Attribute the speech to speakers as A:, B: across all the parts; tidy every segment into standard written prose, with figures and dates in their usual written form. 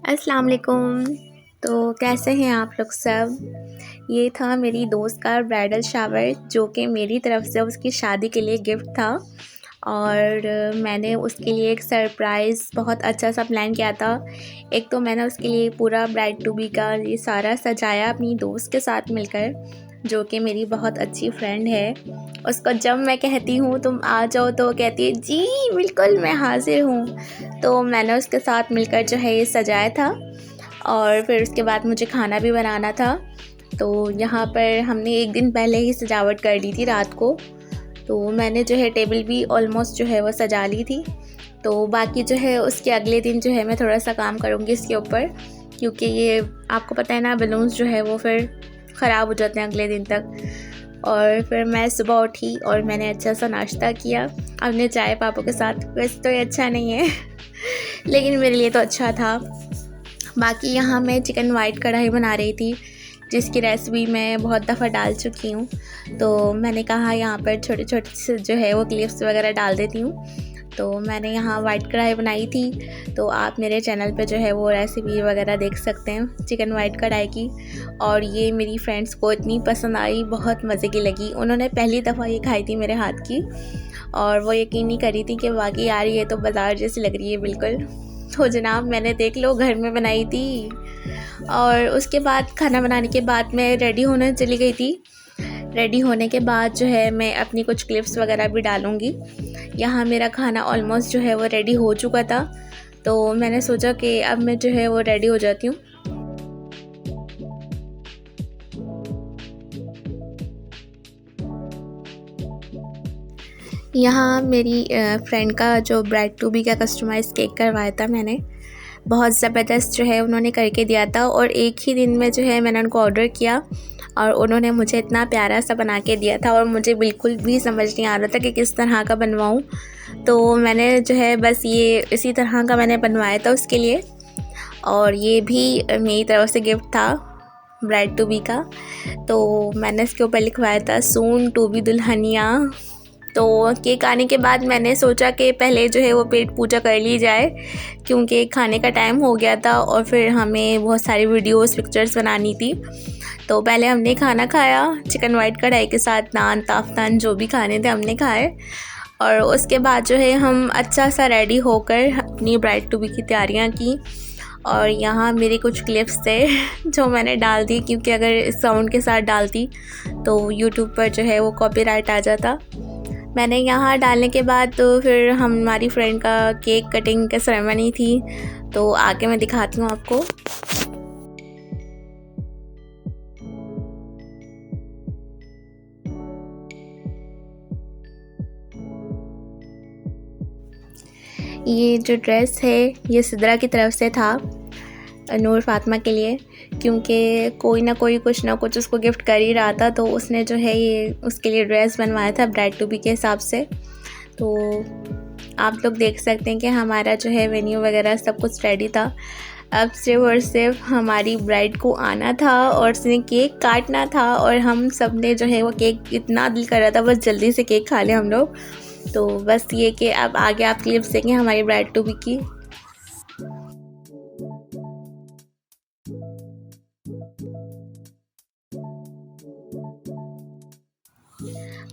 A: अस्सलाम वालेकुम। तो कैसे हैं आप लोग सब। ये था मेरी दोस्त का ब्राइडल शावर जो कि मेरी तरफ़ से उसकी शादी के लिए गिफ्ट था। और मैंने उसके लिए एक सरप्राइज़ बहुत अच्छा सा प्लान किया था। एक तो मैंने उसके लिए पूरा ब्राइड टू बी का ये सारा सजाया अपनी दोस्त के साथ मिलकर, जो कि मेरी बहुत अच्छी फ्रेंड है। उसको जब मैं कहती हूँ तुम आ जाओ तो वो कहती है जी बिल्कुल मैं हाज़िर हूँ। तो मैंने उसके साथ मिलकर जो है ये सजाया था। और फिर उसके बाद मुझे खाना भी बनाना था। तो यहाँ पर हमने एक दिन पहले ही सजावट कर ली थी रात को। तो मैंने जो है टेबल भी ऑलमोस्ट जो है वो सजा ली थी। तो बाकी जो है उसके अगले दिन जो है मैं थोड़ा सा काम करूँगी इसके ऊपर, क्योंकि ये आपको पता है ना बलून्स जो है वो फिर ख़राब हो जाते हैं अगले दिन तक। और फिर मैं सुबह उठी और मैंने अच्छा सा नाश्ता किया अपने चाय पापा के साथ। वैसे तो ये अच्छा नहीं है लेकिन मेरे लिए तो अच्छा था। बाकी यहाँ मैं चिकन वाइट कढ़ाई बना रही थी, जिसकी रेसिपी मैं बहुत दफ़ा डाल चुकी हूँ। तो मैंने कहा यहाँ पर छोटे छोटे से जो है वो क्लिप्स वगैरह डाल देती हूँ। तो मैंने यहाँ वाइट कढ़ाई बनाई थी। तो आप मेरे चैनल पे जो है वो रेसिपी वगैरह देख सकते हैं चिकन वाइट कढ़ाई की। और ये मेरी फ्रेंड्स को इतनी पसंद आई, बहुत मज़े की लगी। उन्होंने पहली दफ़ा ये खाई थी मेरे हाथ की और वो यकीन नहीं करी थी कि वाकई यार ये तो बाज़ार जैसी लग रही है बिल्कुल। तो जनाब मैंने देख लो घर में बनाई थी। और उसके बाद खाना बनाने के बाद मैं रेडी होने चली गई थी। रेडी होने के बाद जो है मैं अपनी कुछ क्लिप्स वगैरह भी डालूँगी। यहाँ मेरा खाना ऑलमोस्ट जो है वो रेडी हो चुका था। तो मैंने सोचा कि अब मैं जो है वो रेडी हो जाती हूँ। यहाँ मेरी फ्रेंड का जो ब्राइड टू बी का कस्टमाइज़ केक करवाया था मैंने, बहुत ज़बरदस्त जो है उन्होंने करके दिया था। और एक ही दिन में जो है मैंने उनको ऑर्डर किया और उन्होंने मुझे इतना प्यारा सा बना के दिया था और मुझे बिल्कुल भी समझ नहीं आ रहा था कि किस तरह का बनवाऊँ। तो मैंने जो है बस ये इसी तरह का मैंने बनवाया था उसके लिए। और ये भी मेरी तरफ़ से गिफ्ट था ब्राइड टू बी का। तो मैंने इसके ऊपर लिखवाया था सून टू बी दुल्हनिया। तो केक आने के बाद मैंने सोचा कि पहले जो है वो पेट पूजा कर ली जाए, क्योंकि खाने का टाइम हो गया था और फिर हमें बहुत सारी वीडियोस पिक्चर्स बनानी थी। तो पहले हमने खाना खाया चिकन वाइट कढ़ाई के साथ, नान ताफ्तान जो भी खाने थे हमने खाए। और उसके बाद जो है हम अच्छा सा रेडी होकर अपनी ब्राइड टू बी की तैयारियां की। और यहाँ मेरे कुछ क्लिप्स थे जो मैंने डाल दी, क्योंकि अगर इस साउंड के साथ डालती तो यूट्यूब पर जो है वो कॉपीराइट आ जाता। मैंने यहाँ डालने के बाद तो फिर हमारी फ्रेंड का केक कटिंग का सेरेमनी थी। तो आगे मैं दिखाती हूँ आपको। ये जो ड्रेस है ये सिद्रा की तरफ से था नूर फातिमा के लिए, क्योंकि कोई ना कोई कुछ ना कुछ उसको गिफ्ट कर ही रहा था। तो उसने जो है ये उसके लिए ड्रेस बनवाया था ब्राइड टू बी के हिसाब से। तो आप लोग देख सकते हैं कि हमारा जो है वेन्यू वगैरह सब कुछ रेडी था। अब सिर्फ और सिर्फ हमारी ब्राइड को आना था और उसने केक काटना था। और हम सब ने जो है वो केक इतना दिल कर रहा था बस जल्दी से केक खा लें हम लोग। तो बस ये कि अब आगे आप क्लिप्स देखें हमारी ब्राइड टू बी की।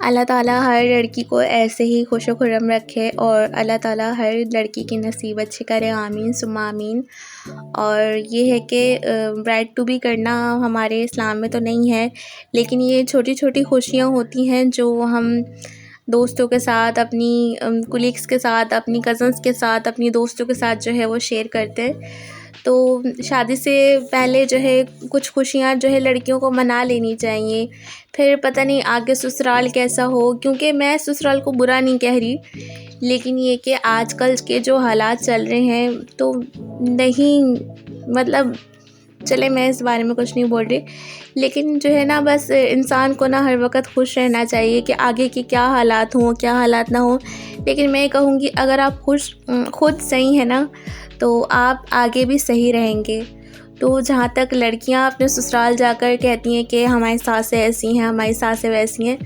A: अल्लाह ताला हर लड़की को ऐसे ही खुश खुर्रम रखे और अल्लाह ताला हर लड़की की नसीब अच्छी करे, आमीन सुम्मा आमीन। और ये है कि ब्राइड टू बी करना हमारे इस्लाम में तो नहीं है, लेकिन ये छोटी छोटी खुशियाँ होती हैं जो हम दोस्तों के साथ, अपनी कुलीग्स के साथ, अपनी कज़न्स के साथ, अपनी दोस्तों के साथ जो है वो शेयर करते हैं। तो शादी से पहले जो है कुछ खुशियाँ जो है लड़कियों को मना लेनी चाहिए। फिर पता नहीं आगे ससुराल कैसा हो, क्योंकि मैं ससुराल को बुरा नहीं कह रही, लेकिन ये कि आजकल के जो हालात चल रहे हैं तो नहीं, मतलब चले मैं इस बारे में कुछ नहीं बोल रही, लेकिन जो है ना बस इंसान को ना हर वक्त खुश रहना चाहिए कि आगे के क्या हालात हों क्या हालात ना हो। लेकिन मैं कहूँगी अगर आप खुद सही है ना तो आप आगे भी सही रहेंगे। तो जहाँ तक लड़कियाँ अपने ससुराल जाकर कहती हैं कि हमारी सासें ऐसी हैं, हमारी सासें वैसी हैं,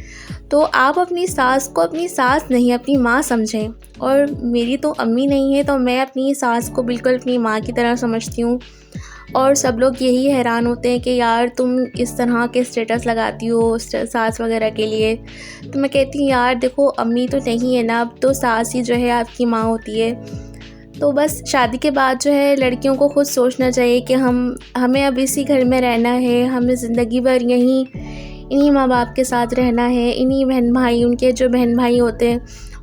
A: तो आप अपनी सास को अपनी सास नहीं अपनी माँ समझें। और मेरी तो अम्मी नहीं है, तो मैं अपनी सास को बिल्कुल अपनी माँ की तरह समझती हूँ। और सब लोग यही हैरान होते हैं कि यार तुम इस तरह के स्टेटस लगाती हो सास वगैरह के लिए। तो मैं कहती हूँ यार देखो, अम्मी तो नहीं है ना, अब तो सास ही जो है आपकी माँ होती है। तो बस शादी के बाद जो है लड़कियों को खुद सोचना चाहिए कि हमें अब इसी घर में रहना है, हमें ज़िंदगी भर यहीं इन्हीं माँ बाप के साथ रहना है, इन्हीं बहन भाई, उनके जो बहन भाई होते हैं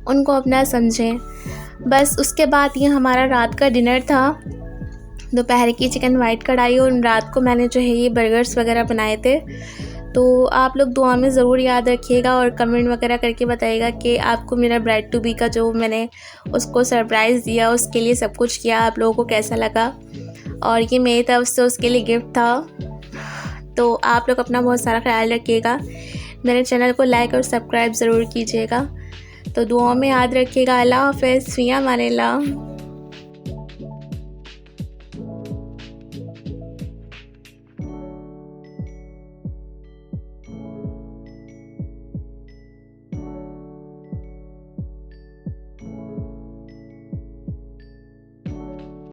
A: उनको अपना समझें। बस उसके बाद ये हमारा रात का डिनर था, दोपहर की चिकन वाइट कढ़ाई, और रात को मैंने जो है ये बर्गर्स वगैरह बनाए थे। तो आप लोग दुआ में ज़रूर याद रखिएगा और कमेंट वगैरह करके बताइएगा कि आपको मेरा ब्राइड टू बी का जो मैंने उसको सरप्राइज़ दिया, उसके लिए सब कुछ किया, आप लोगों को कैसा लगा। और ये मेरी तरफ से उसके लिए गिफ्ट था। तो आप लोग अपना बहुत सारा ख्याल रखिएगा, मेरे चैनल को लाइक और सब्सक्राइब ज़रूर कीजिएगा। तो दुआ में याद रखिएगा। अल्लाह हाफ़िज़, फ़ी अमान अल्लाह।